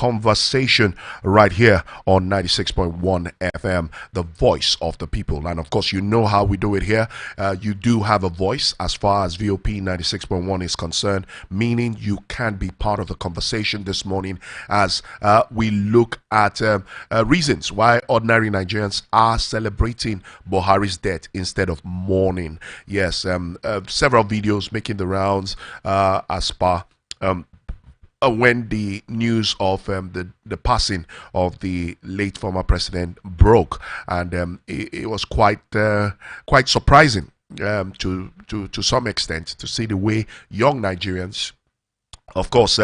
conversation right here on 96.1 FM, the voice of the people. And of course, you know how we do it here. You do have a voice as far as VOP 96.1 is concerned, meaning you can be part of the conversation this morning as we look at reasons why ordinary Nigerians are celebrating Buhari's death instead of mourning. Yes, several videos making the rounds as per when the news of the passing of the late former president broke, and it was quite surprising to some extent to see the way young Nigerians, of course,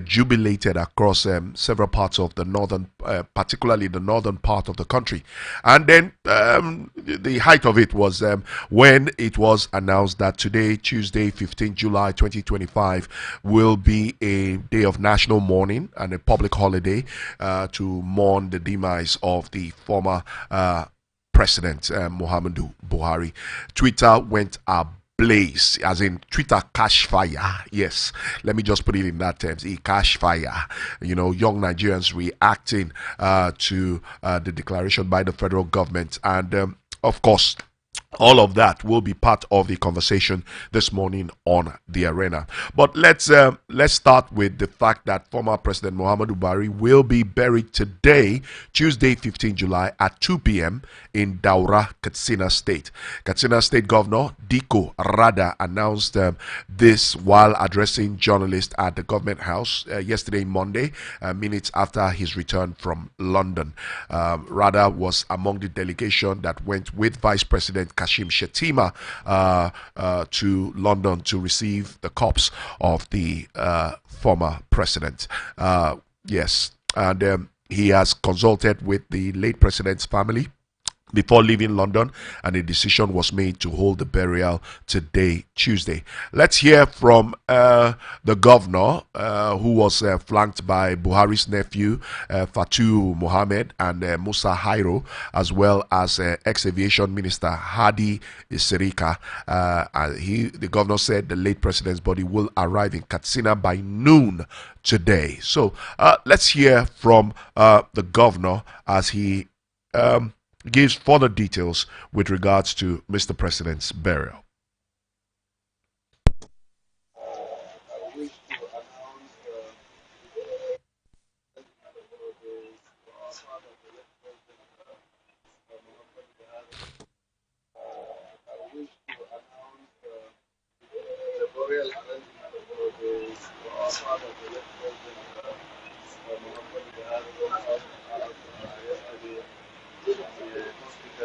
jubilated across several parts of the northern, particularly the northern part of the country. And then the height of it was when it was announced that today, Tuesday, 15 July 2025, will be a day of national mourning and a public holiday to mourn the demise of the former President Muhammadu Buhari. Twitter went ablaze, as in Twitter cash fire. Yes, let me just put it in that terms. A cash fire. You know, young Nigerians reacting to the declaration by the federal government, and of course, all of that will be part of the conversation this morning on the arena. But let's start with the fact that former President Muhammadu Buhari will be buried today, Tuesday, 15 July at 2 p.m. in Daura, Katsina State. Katsina State Governor Diko Rada announced this while addressing journalists at the government house yesterday, Monday, minutes after his return from London. Rada was among the delegation that went with Vice President Kashim Shettima to London to receive the corpse of the former president. Yes, and he has consulted with the late president's family before leaving London, and a decision was made to hold the burial today, Tuesday. Let's hear from the governor, who was flanked by Buhari's nephew, Fatu Mohammed, and Musa Hairo, as well as ex-aviation minister Hadi Sirika. The governor said the late president's body will arrive in Katsina by noon today. So let's hear from the governor as he gives further details with regards to Mr. President's burial.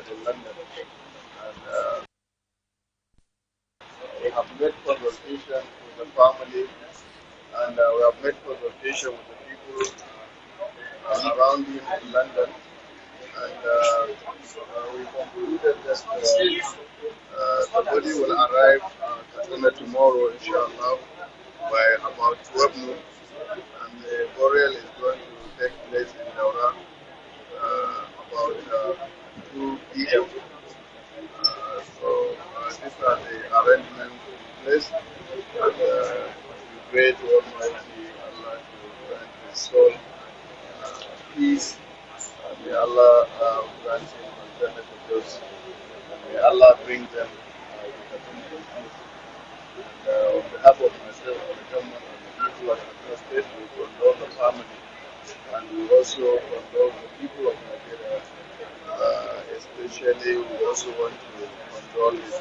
In London, and we have made consultation with the family, and we have made consultation with the people around him in London, and we concluded that the body will arrive Katsina tomorrow, inshallah, by about 12 noon, and the burial is going to take place in Daura about 2 p.m. So these are the arrangements in place, and we pray to Almighty Allah to grant his soul peace, and may Allah grant him alternate those, and may Allah bring them to peace. And on behalf of myself, the government, and the people of the state, we condole the family, and we also condole the people of Nigeria. Especially, we also want to condole His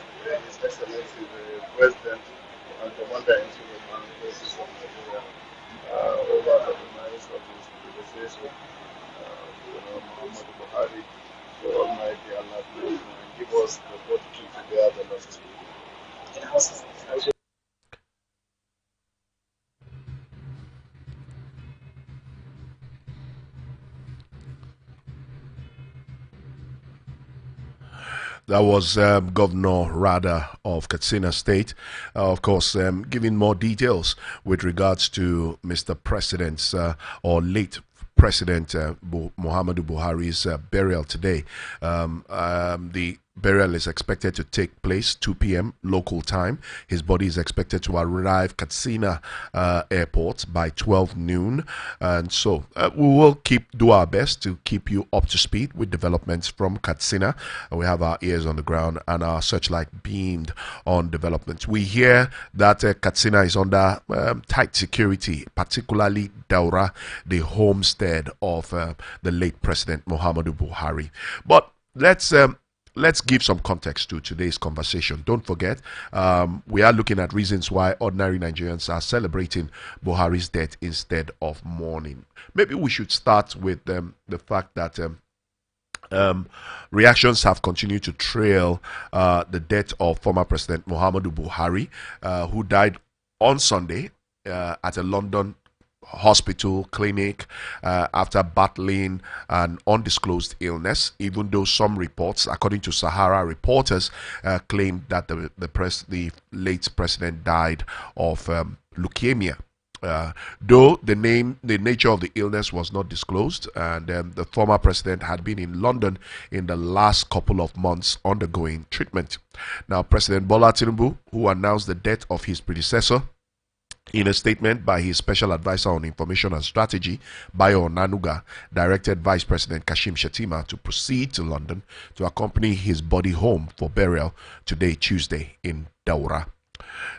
Excellency the President and Commander-in-Chief of the Armed Forces of Nigeria over the demise of his predecessor, Muhammadu Buhari. So Almighty Allah bless him and give us the fortitude to bear the loss. That was Governor Rada of Katsina State, of course, giving more details with regards to Mr. President's or late President Muhammadu Buhari's burial today. The burial is expected to take place 2 p.m. local time. His body is expected to arrive Katsina airport by 12 noon. And so we will do our best to keep you up to speed with developments from Katsina. We have our ears on the ground and our searchlight beamed on developments. We hear that Katsina is under tight security, particularly Daura, the homestead of the late President Muhammadu Buhari. But let's give some context to today's conversation. Don't forget, we are looking at reasons why ordinary Nigerians are celebrating Buhari's death instead of mourning. Maybe we should start with the fact that reactions have continued to trail the death of former President Muhammadu Buhari, who died on Sunday at a London hospital clinic after battling an undisclosed illness, even though some reports, according to Sahara reporters, claimed that the late president died of leukemia. Though the nature of the illness was not disclosed, and the former president had been in London in the last couple of months undergoing treatment. Now, President Bola Tinubu, who announced the death of his predecessor, in a statement by his special advisor on information and strategy, Bayo Onanuga, directed Vice President Kashim Shettima to proceed to London to accompany his body home for burial today, Tuesday, in Daura.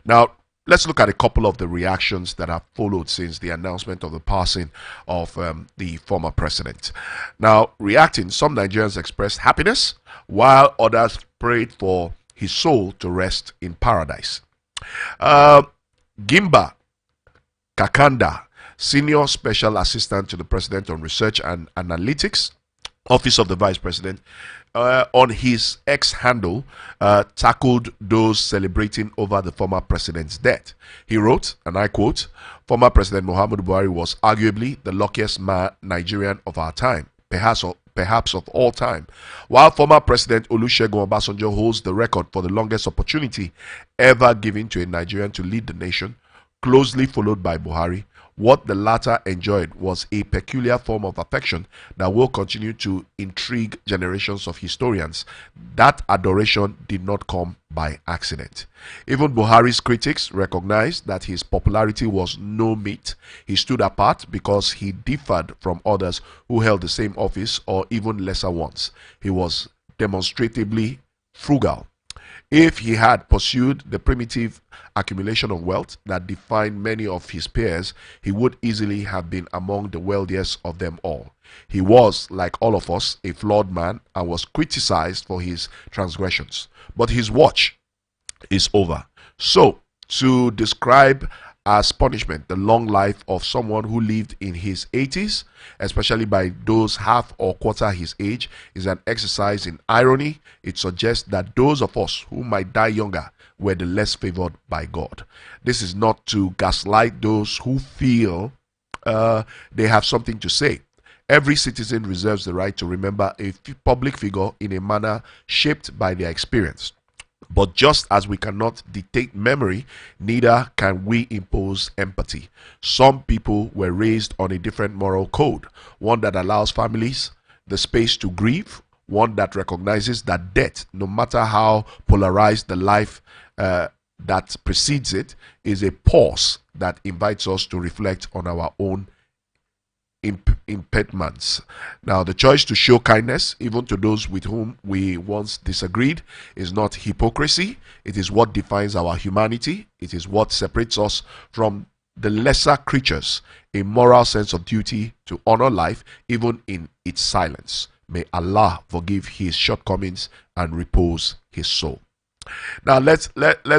Now, let's look at a couple of the reactions that have followed since the announcement of the passing of the former president. Now, reacting, some Nigerians expressed happiness, while others prayed for his soul to rest in paradise. Gimba Kakanda, Senior Special Assistant to the President on Research and Analytics, Office of the Vice President, on his X handle, tackled those celebrating over the former president's death. He wrote, and I quote, "Former President Muhammadu Buhari was arguably the luckiest Nigerian of our time, perhaps of all time. While former President Olusegun Obasanjo holds the record for the longest opportunity ever given to a Nigerian to lead the nation, closely followed by Buhari, what the latter enjoyed was a peculiar form of affection that will continue to intrigue generations of historians. That adoration did not come by accident." Even Buhari's critics recognized that his popularity was no meat. He stood apart because he differed from others who held the same office or even lesser ones. He was demonstratively frugal. If he had pursued the primitive accumulation of wealth that defined many of his peers, he would easily have been among the wealthiest of them all. He was, like all of us, a flawed man and was criticized for his transgressions. But his watch is over. So, to describe as punishment the long life of someone who lived in his 80s, especially by those half or quarter his age, is an exercise in irony. It suggests that those of us who might die younger were the less favored by God. This is not to gaslight those who feel they have something to say. Every citizen reserves the right to remember a public figure in a manner shaped by their experience. But just as we cannot dictate memory, neither can we impose empathy. Some people were raised on a different moral code, one that allows families the space to grieve, one that recognizes that death, no matter how polarized the life that precedes it, is a pause that invites us to reflect on our own impediments. Now, the choice to show kindness, even to those with whom we once disagreed, is not hypocrisy. It is what defines our humanity. It is what separates us from the lesser creatures, a moral sense of duty to honor life, even in its silence. May Allah forgive his shortcomings and repose his soul. Now, let's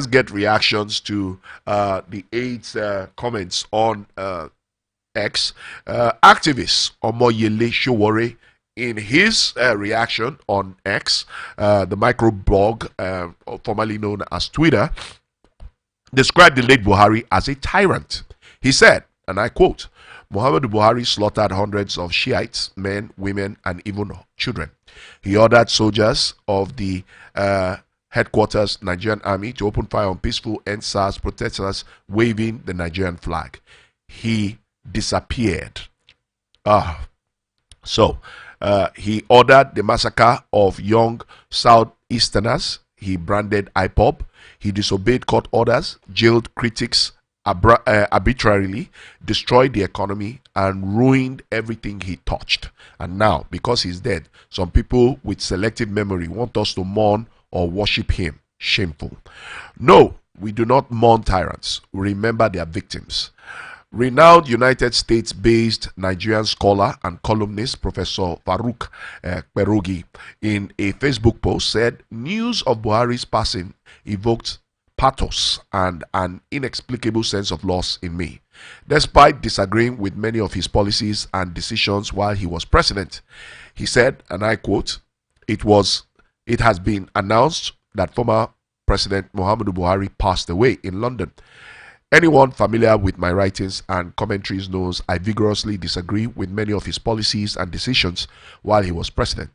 get reactions to the aide's comments on X. Activist Omoyele Showore, in his reaction on X, the microblog formerly known as Twitter, described the late Buhari as a tyrant. He said, and I quote, "Muhammadu Buhari slaughtered hundreds of Shiites, men, women, and even children. He ordered soldiers of the headquarters Nigerian army to open fire on peaceful NSAS protesters waving the Nigerian flag. He disappeared." So He ordered the massacre of young Southeasterners. He branded IPOB. He disobeyed court orders, jailed critics arbitrarily, destroyed the economy, and ruined everything he touched. And now, because he's dead, some people with selective memory want us to mourn or worship him. Shameful. No, we do not mourn tyrants. We remember their victims. Renowned United States-based Nigerian scholar and columnist Professor Farouk Perogi, in a Facebook post, said news of Buhari's passing evoked pathos and an inexplicable sense of loss in me. Despite disagreeing with many of his policies and decisions while he was president, he said, and I quote, it has been announced that former President Muhammadu Buhari passed away in London. Anyone familiar with my writings and commentaries knows I vigorously disagree with many of his policies and decisions while he was president.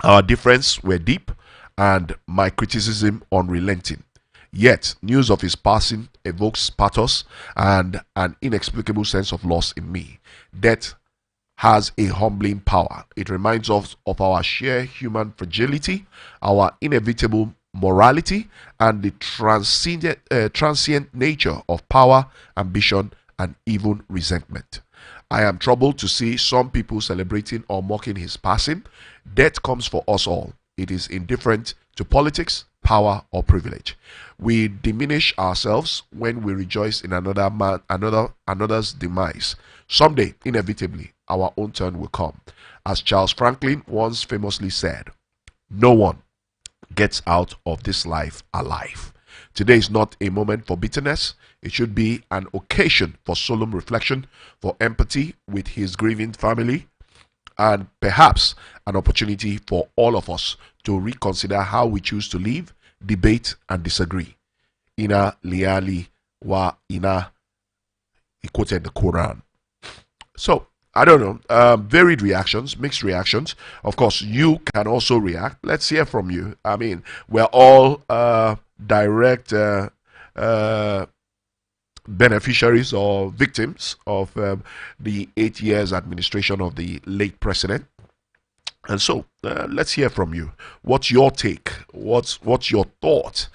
Our differences were deep and my criticism unrelenting. Yet, news of his passing evokes pathos and an inexplicable sense of loss in me. Death has a humbling power. It reminds us of our sheer human fragility, our inevitable morality, and the transient nature of power, ambition, and even resentment. I am troubled to see some people celebrating or mocking his passing. Death comes for us all. It is indifferent to politics, power, or privilege. We diminish ourselves when we rejoice in another's demise. Someday, inevitably, our own turn will come. As Charles Franklin once famously said, no one gets out of this life alive. Today is not a moment for bitterness. It should be an occasion for solemn reflection, for empathy with his grieving family, and perhaps an opportunity for all of us to reconsider how we choose to live, debate, and disagree. Ina liali wa ina, he quoted the Quran. So, I don't know, varied reactions, mixed reactions. Of course, you can also react. Let's hear from you. I mean, we're all direct beneficiaries or victims of the 8 years administration of the late president. And so, let's hear from you. What's your take? What's your thought?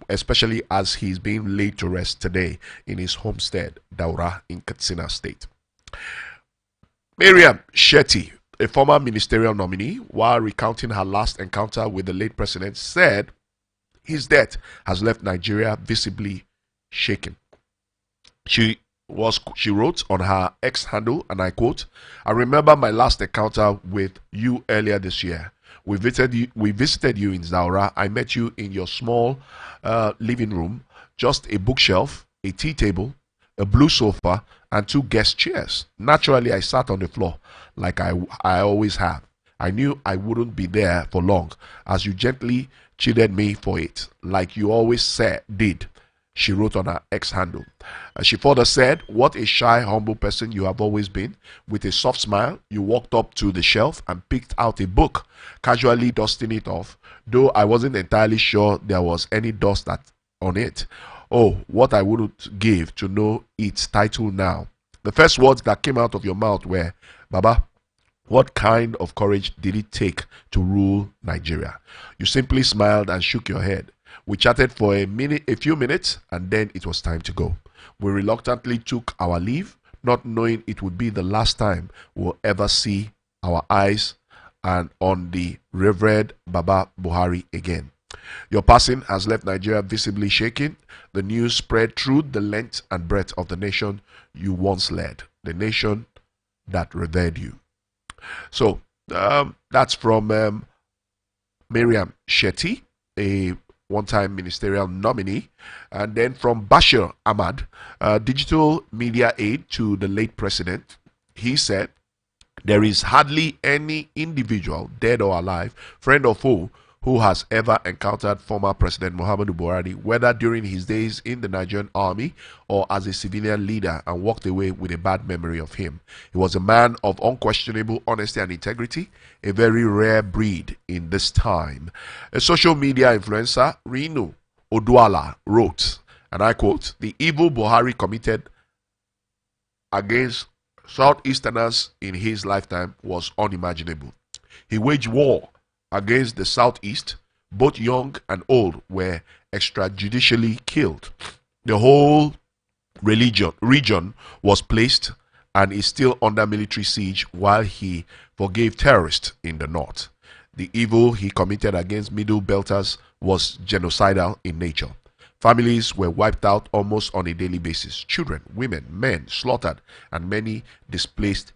Especially as he's being laid to rest today in his homestead, Daura, in Katsina State. Mariam Shetty, a former ministerial nominee, while recounting her last encounter with the late president, said his death has left Nigeria visibly shaken. She wrote on her X handle, and I quote, I remember my last encounter with you earlier this year. We visited you in Zaura. I met you in your small living room, just a bookshelf, a tea table, a blue sofa, and 2 guest chairs. Naturally, I sat on the floor like I always have. I knew I wouldn't be there for long, as you gently chided me for it, like you always did. She wrote on her X handle. She further said, what a shy, humble person you have always been. With a soft smile, you walked up to the shelf and picked out a book, casually dusting it off, though I wasn't entirely sure there was any dust on it. Oh, what I wouldn't give to know its title now. The first words that came out of your mouth were, Baba, what kind of courage did it take to rule Nigeria? You simply smiled and shook your head. We chatted for a few minutes, and then it was time to go. We reluctantly took our leave, not knowing it would be the last time we'll ever see our eyes and on the Revered Baba Buhari again. Your passing has left Nigeria visibly shaken. The news spread through the length and breadth of the nation you once led, the nation that revered you. So, that's from Mariam Shetty, a one-time ministerial nominee. And then from Bashir Ahmad, digital media aide to the late president, he said, there is hardly any individual, dead or alive, friend or foe, who has ever encountered former President Muhammadu Buhari, whether during his days in the Nigerian army or as a civilian leader, and walked away with a bad memory of him. He was a man of unquestionable honesty and integrity, a very rare breed in this time. A social media influencer, Rinu Odwala, wrote, and I quote, the evil Buhari committed against Southeasterners in his lifetime was unimaginable. He waged war against the Southeast. Both young and old were extrajudicially killed. The whole region was placed and is still under military siege while he forgave terrorists in the north. The evil he committed against Middle Belters was genocidal in nature. Families were wiped out almost on a daily basis. Children, women, men slaughtered, and many displaced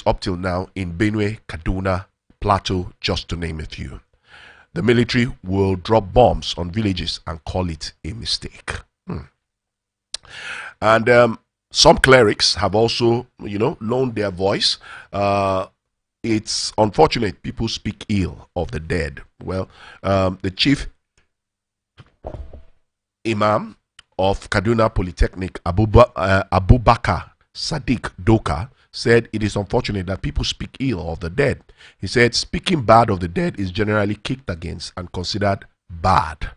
up till now in Benue, Kaduna, Plateau, just to name a few. The military will drop bombs on villages and call it a mistake. And some clerics have also, loaned their voice. It's unfortunate people speak ill of the dead. Well, the chief imam of Kaduna Polytechnic, Abubakar Sadiq Doka, said it is unfortunate that people speak ill of the dead. He said speaking bad of the dead is generally kicked against and considered bad.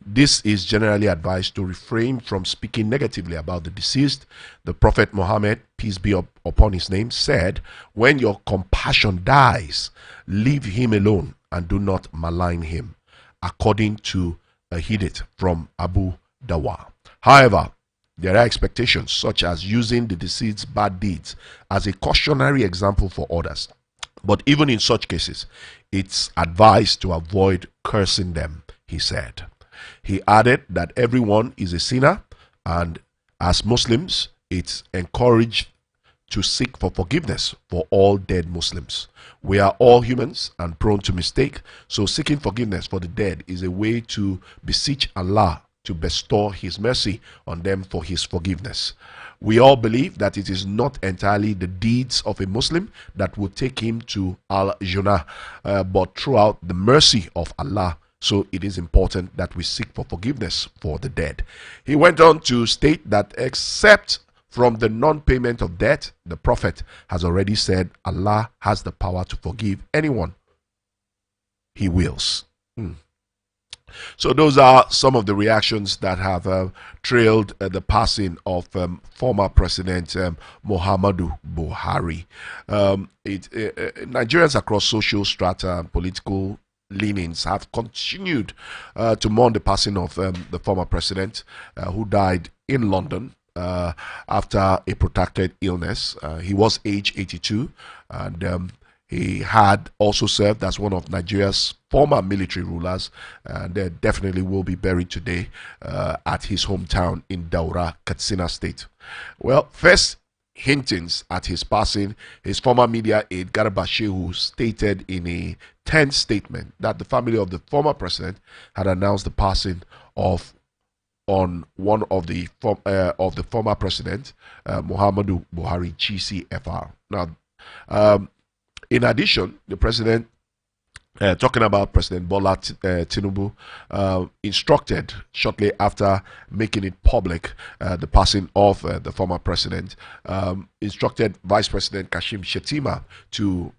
This is generally advised to refrain from speaking negatively about the deceased. The Prophet Muhammad, peace be upon his name, said, when your compassion dies, leave him alone and do not malign him, according to a hadith from Abu Dawa. However, there are expectations such as using the deceased's bad deeds as a cautionary example for others. But even in such cases, it's advised to avoid cursing them, he said. He added that everyone is a sinner, and as Muslims, it's encouraged to seek for forgiveness for all dead Muslims. We are all humans and prone to mistake, so seeking forgiveness for the dead is a way to beseech Allah to bestow his mercy on them for his forgiveness. We all believe that it is not entirely the deeds of a Muslim that would take him to Al-Jannah, but throughout the mercy of Allah. So it is important that we seek for forgiveness for the dead. He went on to state that except from the non-payment of debt, the Prophet has already said Allah has the power to forgive anyone he wills. So those are some of the reactions that have trailed the passing of former President Muhammadu Buhari. Nigerians across social strata and political leanings have continued to mourn the passing of the former president who died in London after a protracted illness. He was age 82, and he had also served as one of Nigeria's former military rulers, and definitely will be buried today at his hometown in Daura, Katsina State. Well, first hintings at his passing, his former media aide Garba Shehu stated in a tense statement that the family of the former president had announced the passing of one of the former president, Muhammadu Buhari, GCFR. Now, in addition, the president, talking about President Bola Tinubu, instructed shortly after making it public the passing of the former president, instructed Vice President Kashim Shettima to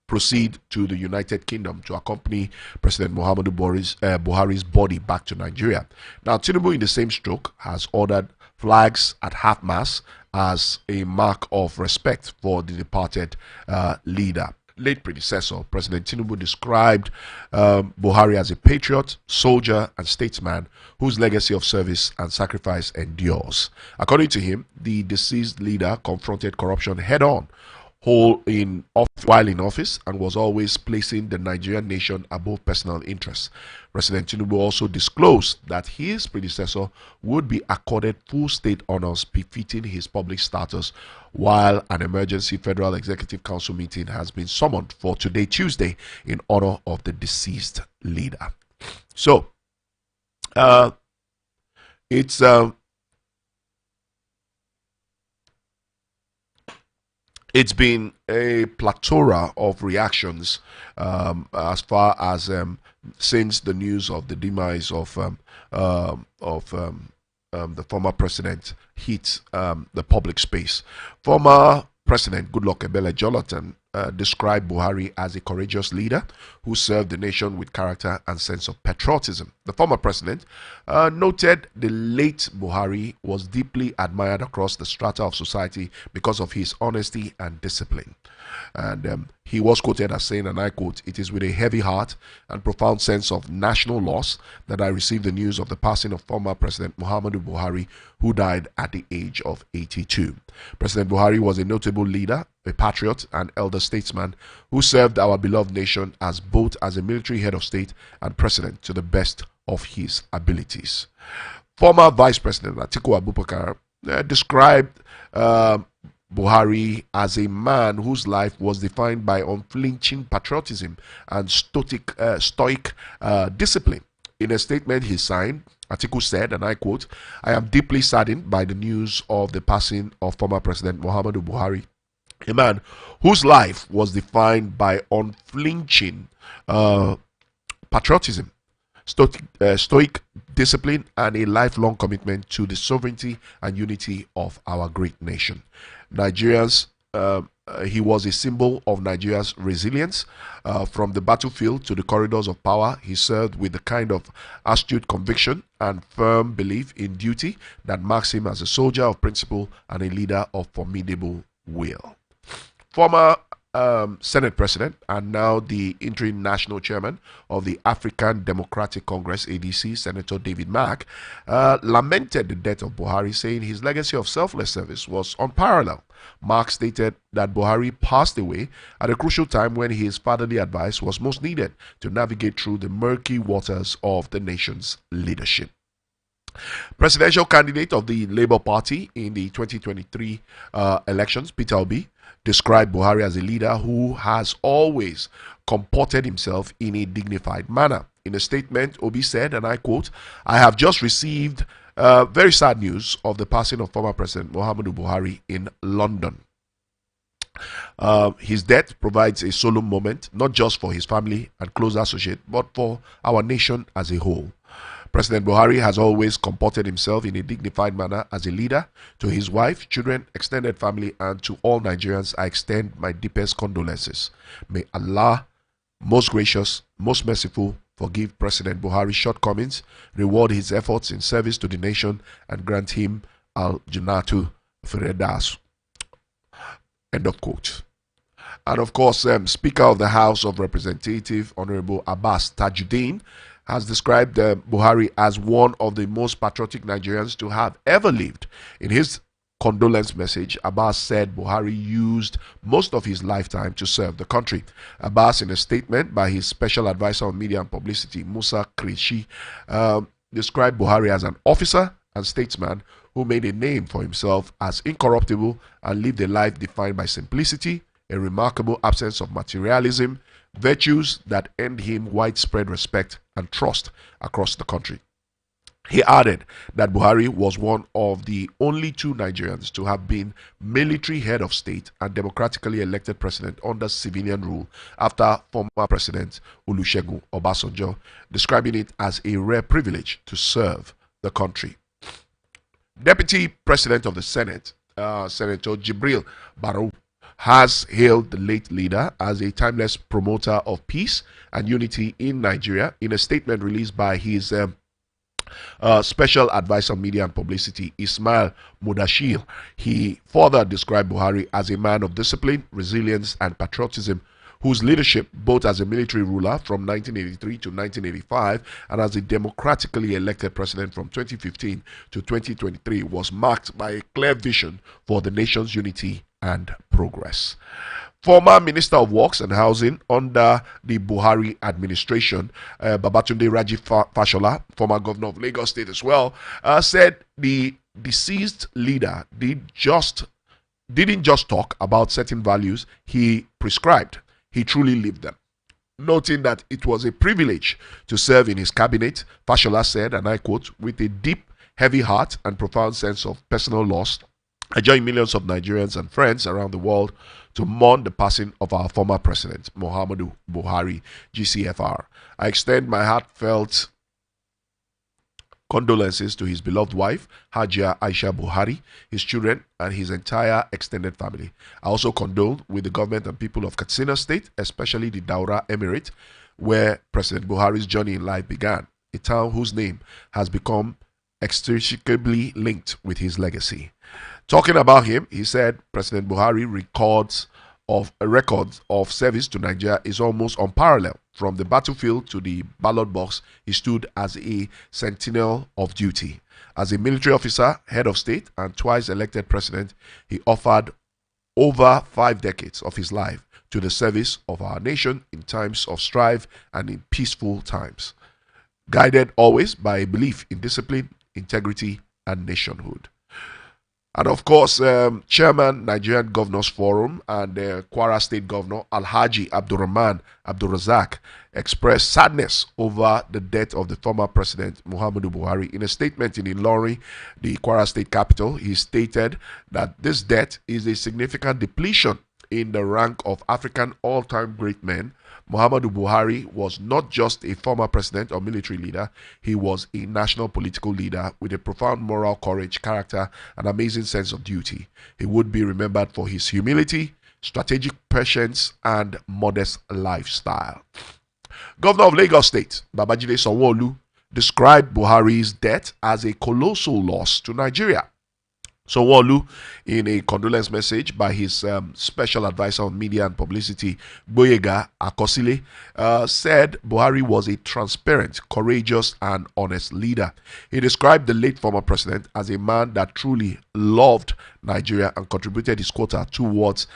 proceed to the United Kingdom to accompany President Muhammadu Buhari's body back to Nigeria. Now, Tinubu, in the same stroke, has ordered flags at half-mast as a mark of respect for the departed leader. Late predecessor, President Tinubu, described Buhari as a patriot, soldier, and statesman whose legacy of service and sacrifice endures. According to him, the deceased leader confronted corruption head-on while in office and was always placing the Nigerian nation above personal interests. President Tinubu also disclosed that his predecessor would be accorded full state honors befitting his public status, while an emergency Federal Executive Council meeting has been summoned for today, Tuesday, in honor of the deceased leader. So, it's been a plethora of reactions as far as since the news of the demise of the former president hit the public space. Former President Goodluck Ebele Jonathan described Buhari as a courageous leader who served the nation with character and sense of patriotism. The former president noted the late Buhari was deeply admired across the strata of society because of his honesty and discipline. And he was quoted as saying, and I quote, "It is with a heavy heart and profound sense of national loss that I received the news of the passing of former President Muhammadu Buhari, who died at the age of 82. President Buhari was a notable leader, a patriot, and elder statesman who served our beloved nation as both as a military head of state and president to the best of his abilities." Former Vice President Atiku Abubakar described Buhari as a man whose life was defined by unflinching patriotism and stoic discipline. In a statement he signed, Atiku said, and I quote, "I am deeply saddened by the news of the passing of former President Muhammadu Buhari, a man whose life was defined by unflinching patriotism, stoic discipline, and a lifelong commitment to the sovereignty and unity of our great nation. Nigerians, he was a symbol of Nigeria's resilience. From the battlefield to the corridors of power, he served with the kind of astute conviction and firm belief in duty that marks him as a soldier of principle and a leader of formidable will." Former Senate President and now the interim national chairman of the African Democratic Congress, ADC, Senator David Mark, lamented the death of Buhari, saying his legacy of selfless service was unparalleled. Mark stated that Buhari passed away at a crucial time when his fatherly advice was most needed to navigate through the murky waters of the nation's leadership. Presidential candidate of the Labour Party in the 2023 elections, Peter Obi, described Buhari as a leader who has always comported himself in a dignified manner. In a statement, Obi said, and I quote, "I have just received very sad news of the passing of former President Muhammadu Buhari in London. His death provides a solemn moment, not just for his family and close associates, but for our nation as a whole. President Buhari has always comported himself in a dignified manner as a leader. To his wife, children, extended family, and to all Nigerians, I extend my deepest condolences. May Allah, most gracious, most merciful, forgive President Buhari's shortcomings, reward his efforts in service to the nation, and grant him al-Jannatu Firdaus." End of quote. And of course, Speaker of the House of Representatives, Honorable Abbas Tajuddin, has described Buhari as one of the most patriotic Nigerians to have ever lived. In his condolence message, Abbas said Buhari used most of his lifetime to serve the country. Abbas, in a statement by his special advisor on media and publicity, Musa Kreshi, described Buhari as an officer and statesman who made a name for himself as incorruptible and lived a life defined by simplicity, a remarkable absence of materialism, virtues that earned him widespread respect and trust across the country. He added that Buhari was one of the only two Nigerians to have been military head of state and democratically elected president under civilian rule after former President Olusegun Obasanjo, describing it as a rare privilege to serve the country. Deputy President of the Senate, Senator Jibril Barrow, has hailed the late leader as a timeless promoter of peace and unity in Nigeria. In a statement released by his special advisor on media and publicity, Ismail Mudashir, he further described Buhari as a man of discipline, resilience, and patriotism, whose leadership, both as a military ruler from 1983 to 1985 and as a democratically elected president from 2015 to 2023, was marked by a clear vision for the nation's unity and progress. Former Minister of Works and Housing under the Buhari administration, Babatunde Raji Fashola, former governor of Lagos State as well, said the deceased leader didn't just talk about certain values he prescribed, he truly lived them. Noting that it was a privilege to serve in his cabinet, Fashola said, and I quote, "With a deep, heavy heart and profound sense of personal loss, I join millions of Nigerians and friends around the world to mourn the passing of our former president, Muhammadu Buhari, GCFR. I extend my heartfelt condolences to his beloved wife, Hajia Aisha Buhari, his children, and his entire extended family. I also condole with the government and people of Katsina State, especially the Daura Emirate, where President Buhari's journey in life began, a town whose name has become inextricably linked with his legacy. Talking about him, he said President Buhari records of service to Nigeria is almost unparalleled. From the battlefield to the ballot box, he stood as a sentinel of duty. As a military officer, head of state, and twice elected president, he offered over 5 decades of his life to the service of our nation in times of strife and in peaceful times, guided always by a belief in discipline, integrity, and nationhood. And of course, Chairman Nigerian Governors Forum and Kwara State Governor Alhaji Abdurrahman Abdurrazak expressed sadness over the death of the former President Muhammadu Buhari. In a statement in Ilorin, the Kwara State capital, he stated that this death is a significant depletion in the rank of African all-time great men. Muhammadu Buhari was not just a former president or military leader, he was a national political leader with a profound moral courage, character, and amazing sense of duty. He would be remembered for his humility, strategic patience, and modest lifestyle. Governor of Lagos State, Babajide Sanwo-Olu, described Buhari's death as a colossal loss to Nigeria. Sanwo-Olu, in a condolence message by his special advisor on media and publicity, Boyega Akosile, said Buhari was a transparent, courageous, and honest leader. He described the late former president as a man that truly loved Nigeria and contributed his quota towards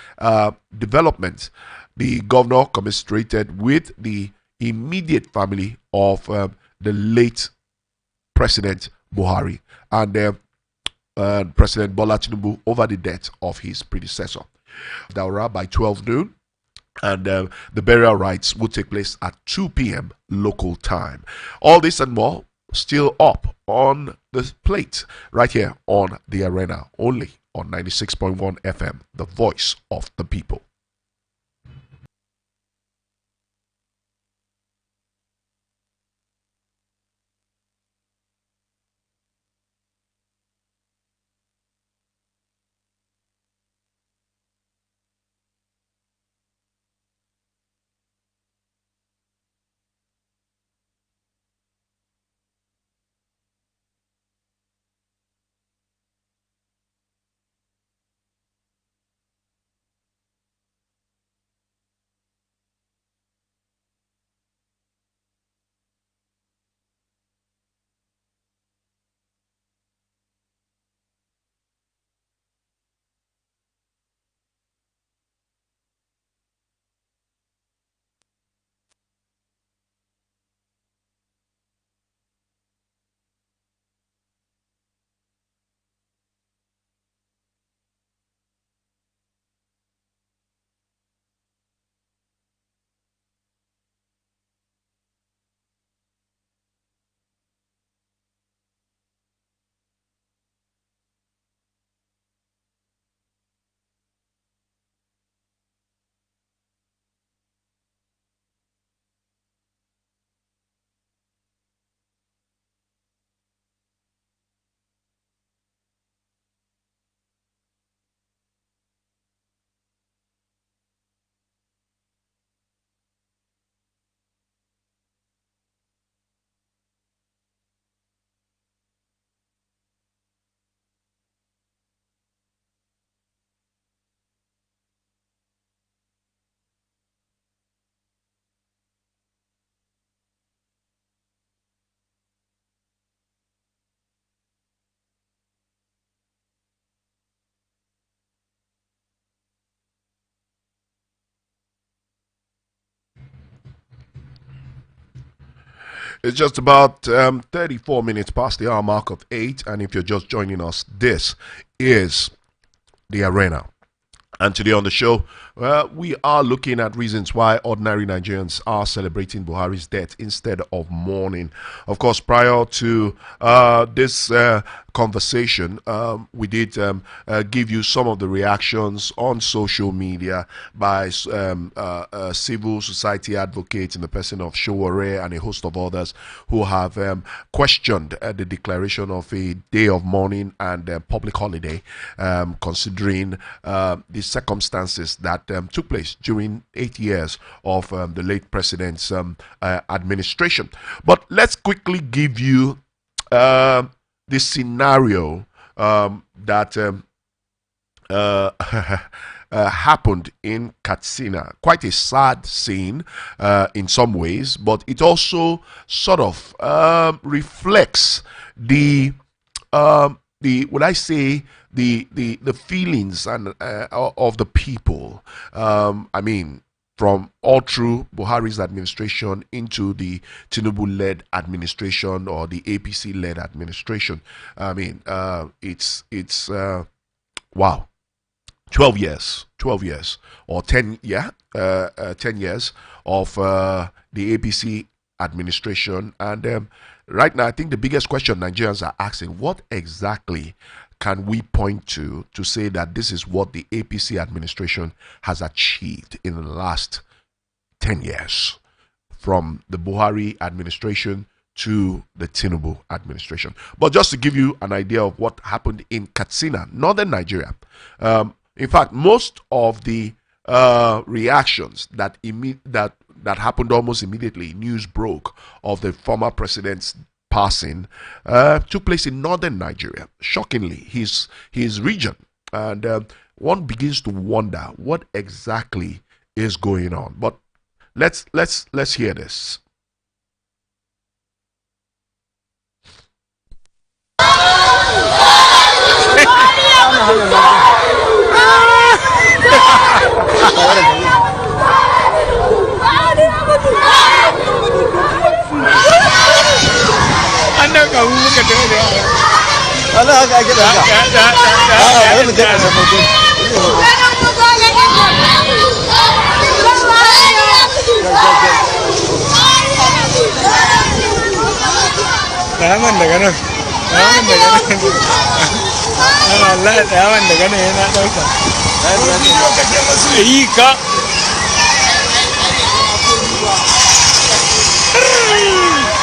development. The governor commiserated with the immediate family of the late President Buhari and President Bola Tinubu over the death of his predecessor. Daura by 12 noon, and the burial rites will take place at 2 p.m. local time. All this and more still up on the plate right here on The Arena, only on 96.1 FM, the voice of the people. It's just about 34 minutes past the hour mark of 8, and if you're just joining us, this is The Arena. And today on the show, we are looking at reasons why ordinary Nigerians are celebrating Buhari's death instead of mourning. Of course, prior to this conversation, we did give you some of the reactions on social media by civil society advocates in the person of Showore and a host of others who have questioned the declaration of a day of mourning and public holiday, considering the circumstances that took place during 8 years of the late president's administration. But let's quickly give you this scenario that happened in Katsina. Quite a sad scene in some ways, but it also sort of reflects the would I say the feelings and of the people. I mean, from all through Buhari's administration into the Tinubu-led administration or the APC-led administration. I mean, it's wow, 12 years or 10 years of the APC administration, and right now I think the biggest question Nigerians are asking: what exactly can we point to say that this is what the APC administration has achieved in the last 10 years, from the Buhari administration to the Tinubu administration? But just to give you an idea of what happened in Katsina, northern Nigeria, in fact, most of the reactions that happened almost immediately, news broke of the former president's passing, took place in northern Nigeria. Shockingly, his region, and one begins to wonder what exactly is going on. But let's hear this.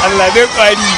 Allah dai kwari.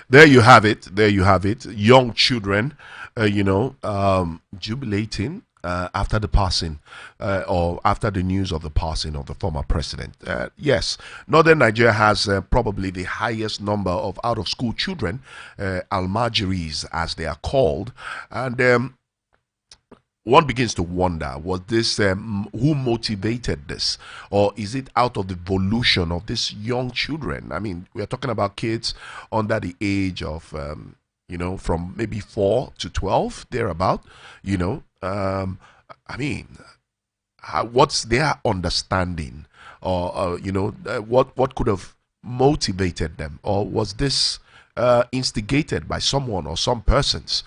There you have it. There you have it. Young children, jubilating after the passing or after the news of the passing of the former president. Yes, northern Nigeria has probably the highest number of out-of-school children, Almajiris as they are called, and one begins to wonder, was this who motivated this, or is it out of the evolution of these young children? I mean, we are talking about kids under the age of from maybe 4 to 12 thereabout. I mean, what's their understanding, or what could have motivated them, or was this instigated by someone or some persons?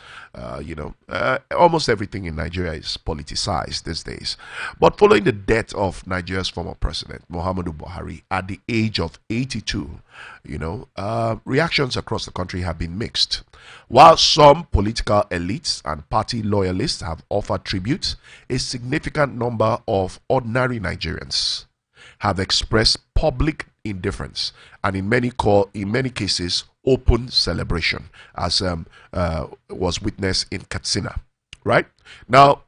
Almost everything in Nigeria is politicized these days. But following the death of Nigeria's former president, Muhammadu Buhari, at the age of 82, reactions across the country have been mixed. While some political elites and party loyalists have offered tribute, a significant number of ordinary Nigerians have expressed public indifference and in many cases open celebration, as was witnessed in Katsina. Right now,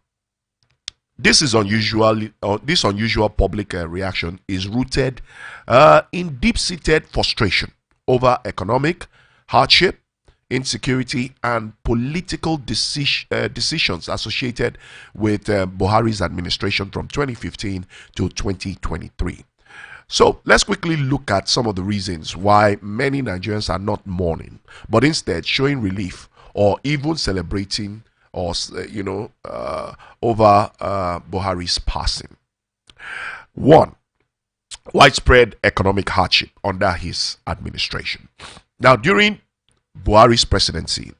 this unusual public reaction is rooted in deep-seated frustration over economic hardship, insecurity, and political decisions associated with Buhari's administration from 2015 to 2023. So let's quickly look at some of the reasons why many Nigerians are not mourning, but instead showing relief or even celebrating or over Buhari's passing. One, widespread economic hardship under his administration. Now, during Buhari's presidency,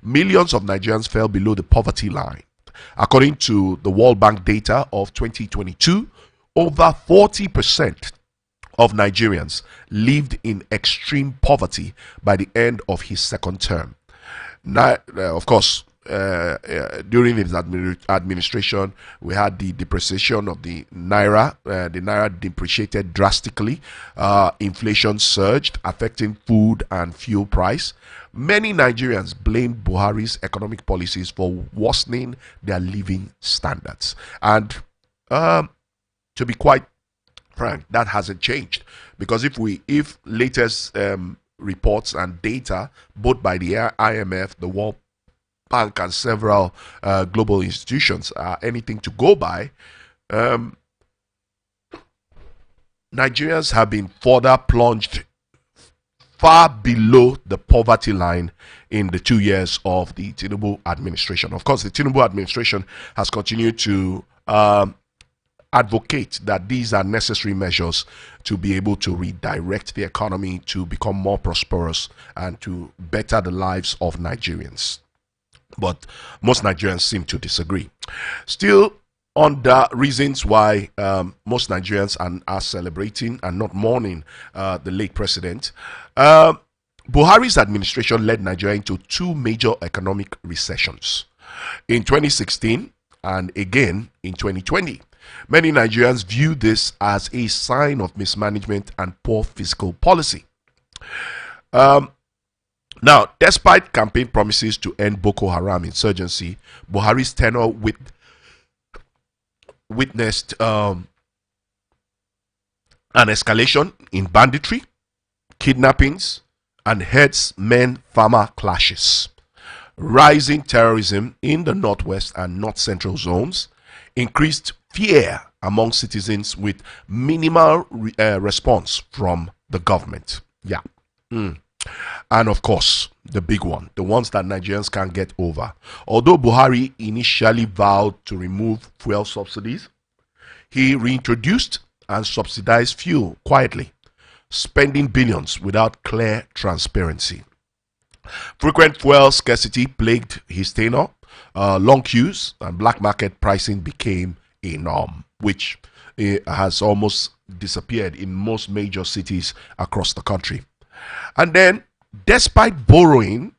millions of Nigerians fell below the poverty line. According to the World Bank data of 2022, over 40% of Nigerians lived in extreme poverty by the end of his second term. Now, of course, during his administration, we had the depreciation of the naira. The naira depreciated drastically. Inflation surged, affecting food and fuel price. Many Nigerians blamed Buhari's economic policies for worsening their living standards. And to be quite frank, that hasn't changed, because if latest reports and data, both by the IMF, the World Bank, and several global institutions, are anything to go by, Nigerians have been further plunged far below the poverty line in the 2 years of the Tinubu administration. Of course, the Tinubu administration has continued to advocate that these are necessary measures to be able to redirect the economy to become more prosperous and to better the lives of Nigerians. But most Nigerians seem to disagree. Still, on the reasons why most Nigerians are celebrating and not mourning the late president, Buhari's administration led Nigeria into two major economic recessions in 2016 and again in 2020. Many Nigerians view this as a sign of mismanagement and poor fiscal policy. Now, despite campaign promises to end Boko Haram insurgency, Buhari's tenure witnessed an escalation in banditry, kidnappings, and herdsmen-farmer clashes. Rising terrorism in the northwest and north central zones increased fear among citizens with minimal response from the government. Yeah. And of course, the big one, the ones that Nigerians can't get over. Although Buhari initially vowed to remove fuel subsidies, he reintroduced and subsidized fuel quietly, spending billions without clear transparency. Frequent fuel scarcity plagued his tenure. Long queues and black market pricing became a norm, which has almost disappeared in most major cities across the country. And then, despite borrowing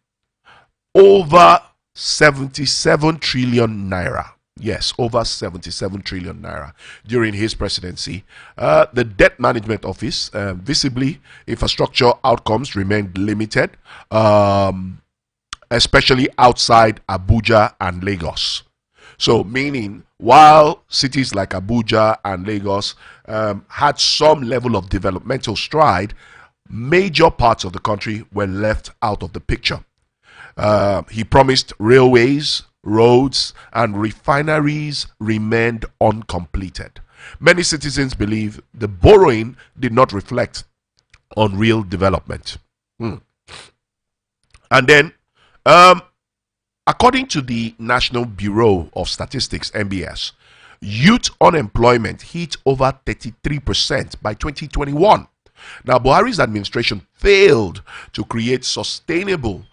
over 77 trillion naira, yes, over 77 trillion naira during his presidency, the Debt Management Office, visibly, infrastructure outcomes remained limited, especially outside Abuja and Lagos. So, meaning, while cities like Abuja and Lagos had some level of developmental stride, major parts of the country were left out of the picture. He promised railways, roads, and refineries remained uncompleted. Many citizens believe the borrowing did not reflect on real development. And then, according to the National Bureau of Statistics, NBS, youth unemployment hit over 33% by 2021. Now, Buhari's administration failed to create sustainable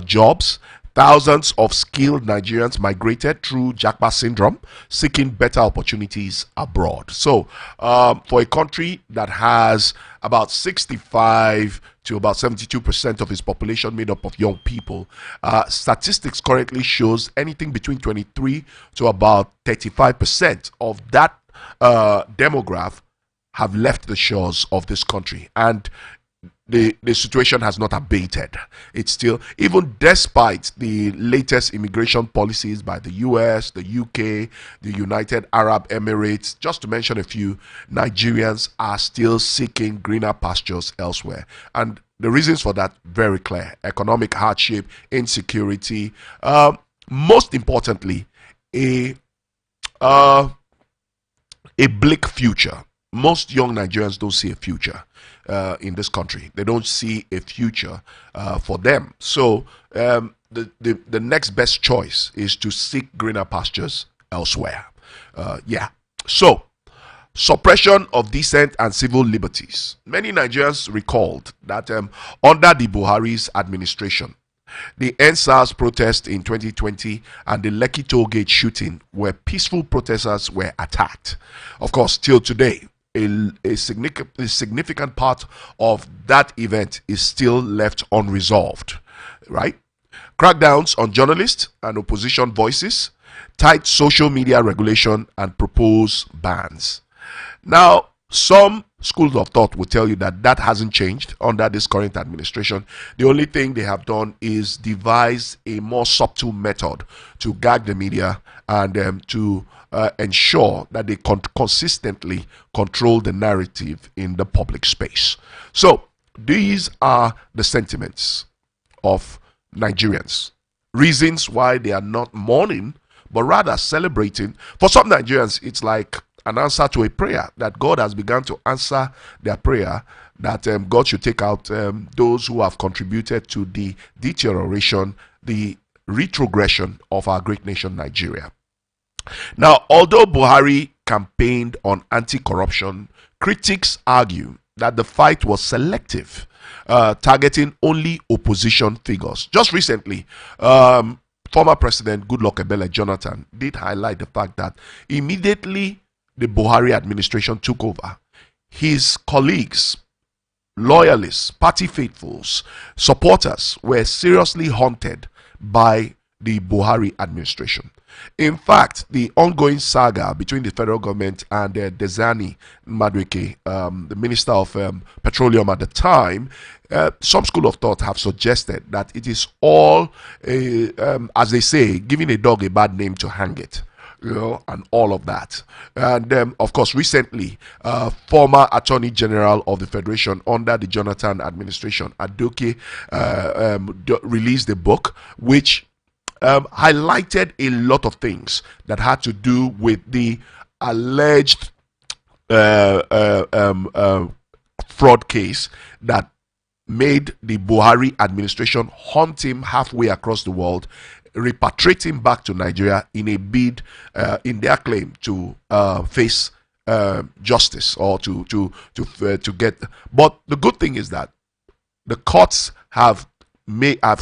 jobs. Thousands of skilled Nigerians migrated through Japa syndrome, seeking better opportunities abroad. So, for a country that has about 65 to about 72% of its population made up of young people, statistics currently shows anything between 23 to about 35% of that demographic have left the shores of this country, and the situation has not abated. It's still, even despite the latest immigration policies by the US, the UK, the United Arab Emirates, just to mention a few, Nigerians are still seeking greener pastures elsewhere. And The reasons for that very clear: economic hardship, insecurity, most importantly, a uh, a bleak future. Most young Nigerians don't see a future in this country. They don't see a future for them. So the next best choice is to seek greener pastures elsewhere. Yeah. So suppression of decent and civil liberties. Many Nigerians recalled that under the Buhari's administration, the NSAS protest in 2020 and the Lekki toll gate shooting, where peaceful protesters were attacked. Of course, till today, a significant part of that event is still left unresolved, right? Crackdowns on journalists and opposition voices, tight social media regulation, and proposed bans. Now, some schools of thought will tell you that that hasn't changed under this current administration. The only thing they have done is devise a more subtle method to gag the media and to ensure that they consistently control the narrative in the public space. So, these are the sentiments of Nigerians. Reasons why they are not mourning, but rather celebrating. For some Nigerians, it's like an answer to a prayer, that God has begun to answer their prayer, that God should take out those who have contributed to the deterioration, the retrogression of our great nation, Nigeria. Now, although Buhari campaigned on anti-corruption, critics argue that the fight was selective, targeting only opposition figures. Just recently, former President Goodluck Ebele Jonathan did highlight the fact that immediately the Buhari administration took over, his colleagues, loyalists, party faithfuls, supporters were seriously haunted by the Buhari administration. In fact, the ongoing saga between the federal government and Dezani Madueke, the Minister of Petroleum at the time, some school of thought have suggested that it is all, as they say, giving a dog a bad name to hang it. And all of that. And of course, recently, former Attorney General of the Federation under the Jonathan administration, Adoke, released a book which highlighted a lot of things that had to do with the alleged fraud case that made the Buhari administration hunt him halfway across the world, repatriate him back to Nigeria in a bid, in their claim to face justice, or to get. But the good thing is that the courts have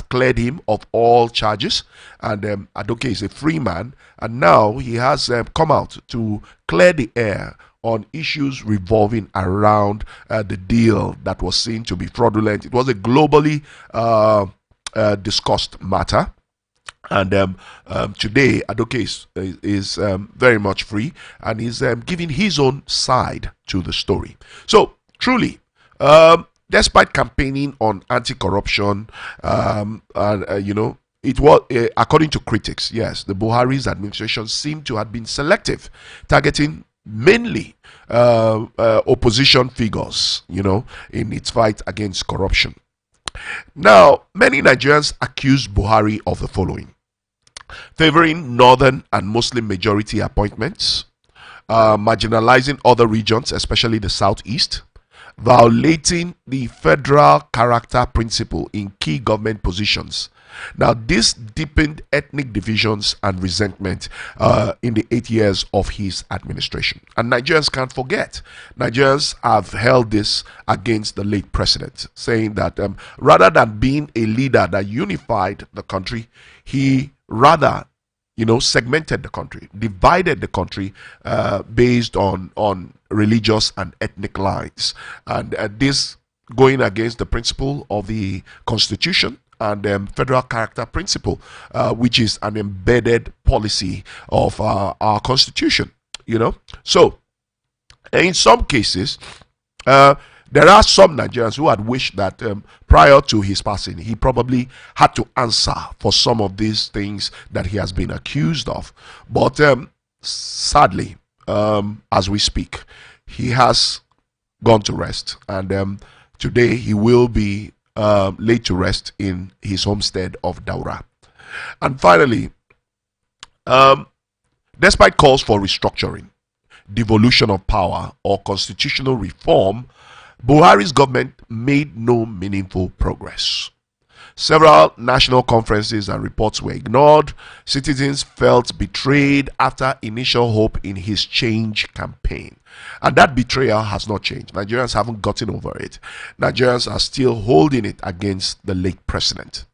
cleared him of all charges, and Adoke is a free man, and now he has come out to clear the air on issues revolving around the deal that was seen to be fraudulent. It was a globally discussed matter. And today, Adoke is very much free, and is giving his own side to the story. So, truly, despite campaigning on anti-corruption, it was, according to critics, yes, the Buhari's administration seemed to have been selective, targeting mainly opposition figures, in its fight against corruption. Now, many Nigerians accuse Buhari of the following: favoring northern and Muslim majority appointments, marginalizing other regions, especially the southeast, violating the federal character principle in key government positions. Now, this deepened ethnic divisions and resentment in the 8 years of his administration. And Nigerians can't forget. Nigerians have held this against the late president, saying that rather than being a leader that unified the country, he rather segmented the country, divided the country based on religious and ethnic lines. And this going against the principle of the Constitution and federal character principle, which is an embedded policy of our Constitution, So, in some cases, there are some Nigerians who had wished that prior to his passing, he probably had to answer for some of these things that he has been accused of. But sadly, as we speak, he has gone to rest, and today he will be laid to rest in his homestead of Daura. And finally, despite calls for restructuring, devolution of power, or constitutional reform, Buhari's government made no meaningful progress. Several national conferences and reports were ignored. Citizens felt betrayed after initial hope in his change campaign. And that betrayal has not changed. Nigerians haven't gotten over it. Nigerians are still holding it against the late president.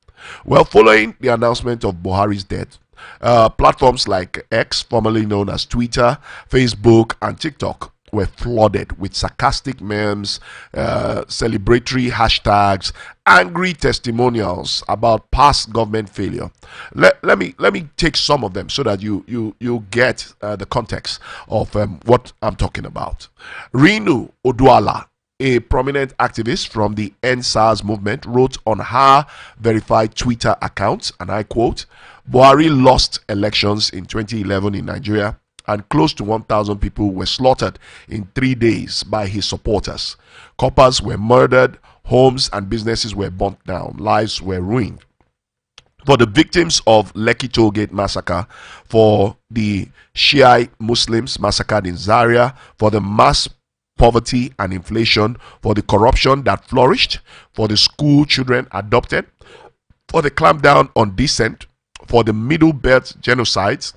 Well, following the announcement of Buhari's death, platforms like X, formerly known as Twitter, Facebook, and TikTok were flooded with sarcastic memes, celebratory hashtags, angry testimonials about past government failure. Let me take some of them so that you get the context of what I'm talking about. Rinu Oduala, a prominent activist from the NSAS movement, wrote on her verified Twitter account, and I quote, "Buhari lost elections in 2011 in Nigeria, and close to 1,000 people were slaughtered in 3 days by his supporters. Coppers were murdered, homes and businesses were burnt down, lives were ruined. For the victims of Lekki Tollgate massacre, for the Shiite Muslims massacred in Zaria, for the mass poverty and inflation, for the corruption that flourished, for the school children adopted, for the clampdown on dissent, for the Middle Belt genocides,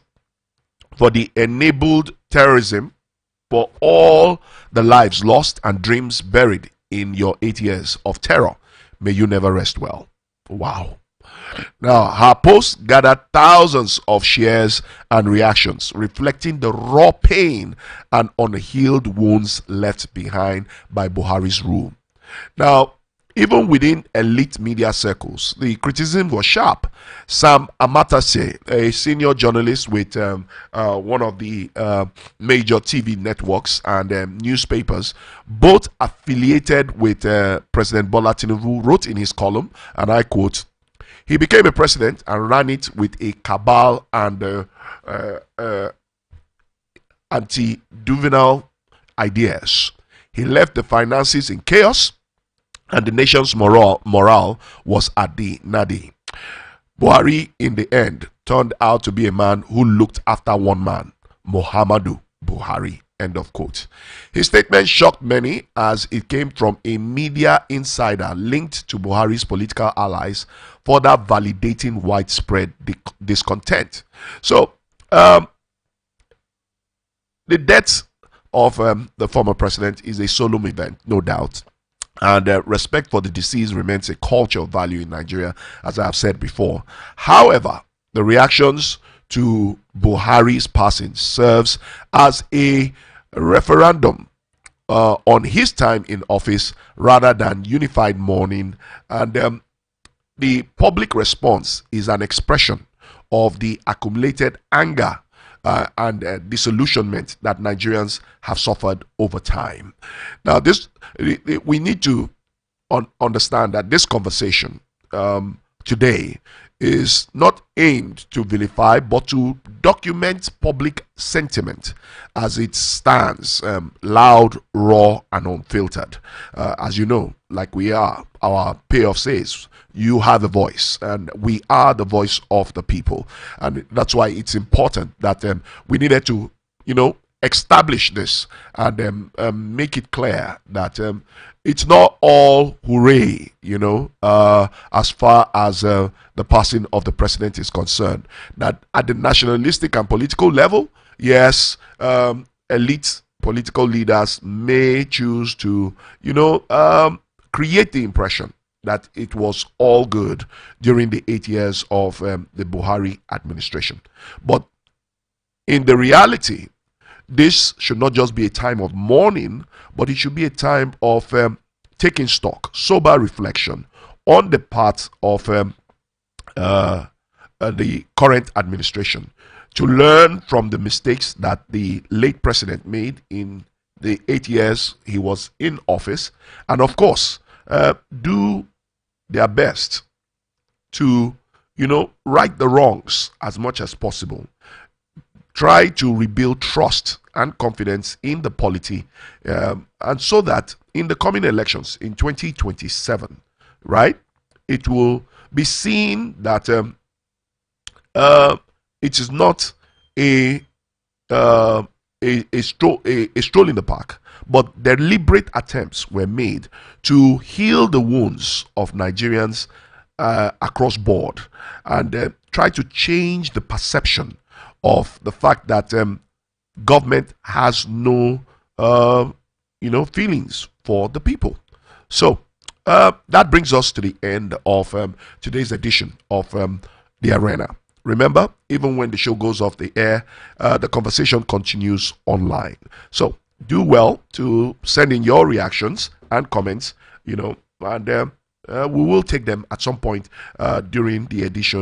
for the enabled terrorism, for all the lives lost and dreams buried in your 8 years of terror. May you never rest well." Wow. Now, her post gathered thousands of shares and reactions, reflecting the raw pain and unhealed wounds left behind by Buhari's rule. Now, even within elite media circles, the criticism was sharp. Sam Amatase, a senior journalist with one of the major TV networks and newspapers, both affiliated with President Bola Tinubu, wrote in his column, and I quote, "He became a president and ran it with a cabal and anti-juvenile ideas. He left the finances in chaos, and the nation's morale was at the nadi. Buhari, in the end, turned out to be a man who looked after one man, Muhammadu Buhari." End of quote. His statement shocked many as it came from a media insider linked to Buhari's political allies, further validating widespread discontent. So, the death of the former president is a solemn event, no doubt. And respect for the deceased remains a culture of value in Nigeria, as I have said before. However, the reactions to Buhari's passing serves as a referendum on his time in office rather than unified mourning. And the public response is an expression of the accumulated anger and disillusionment that Nigerians have suffered over time. Now, we need to understand that this conversation today is not aimed to vilify, but to document public sentiment as it stands, loud, raw, and unfiltered. As you know, like we are, our payoff says, you have a voice, and we are the voice of the people. And that's why it's important that we needed to, establish this and make it clear that it's not all hooray, as far as the passing of the president is concerned. That at the nationalistic and political level, yes, elite political leaders may choose to, create the impression that it was all good during the 8 years of the Buhari administration. But in the reality, this should not just be a time of mourning, but it should be a time of taking stock, sober reflection on the part of the current administration, to learn from the mistakes that the late president made in the 8 years he was in office, and of course, do their best to, right the wrongs as much as possible. Try to rebuild trust and confidence in the polity, and so that in the coming elections in 2027, right? It will be seen that it is not a a stroll in the park, but deliberate attempts were made to heal the wounds of Nigerians across board, and try to change the perception of the fact that government has no feelings for the people. So that brings us to the end of today's edition of the Arena. Remember, even when the show goes off the air, the conversation continues online. So do well to send in your reactions and comments, and we will take them at some point during the edition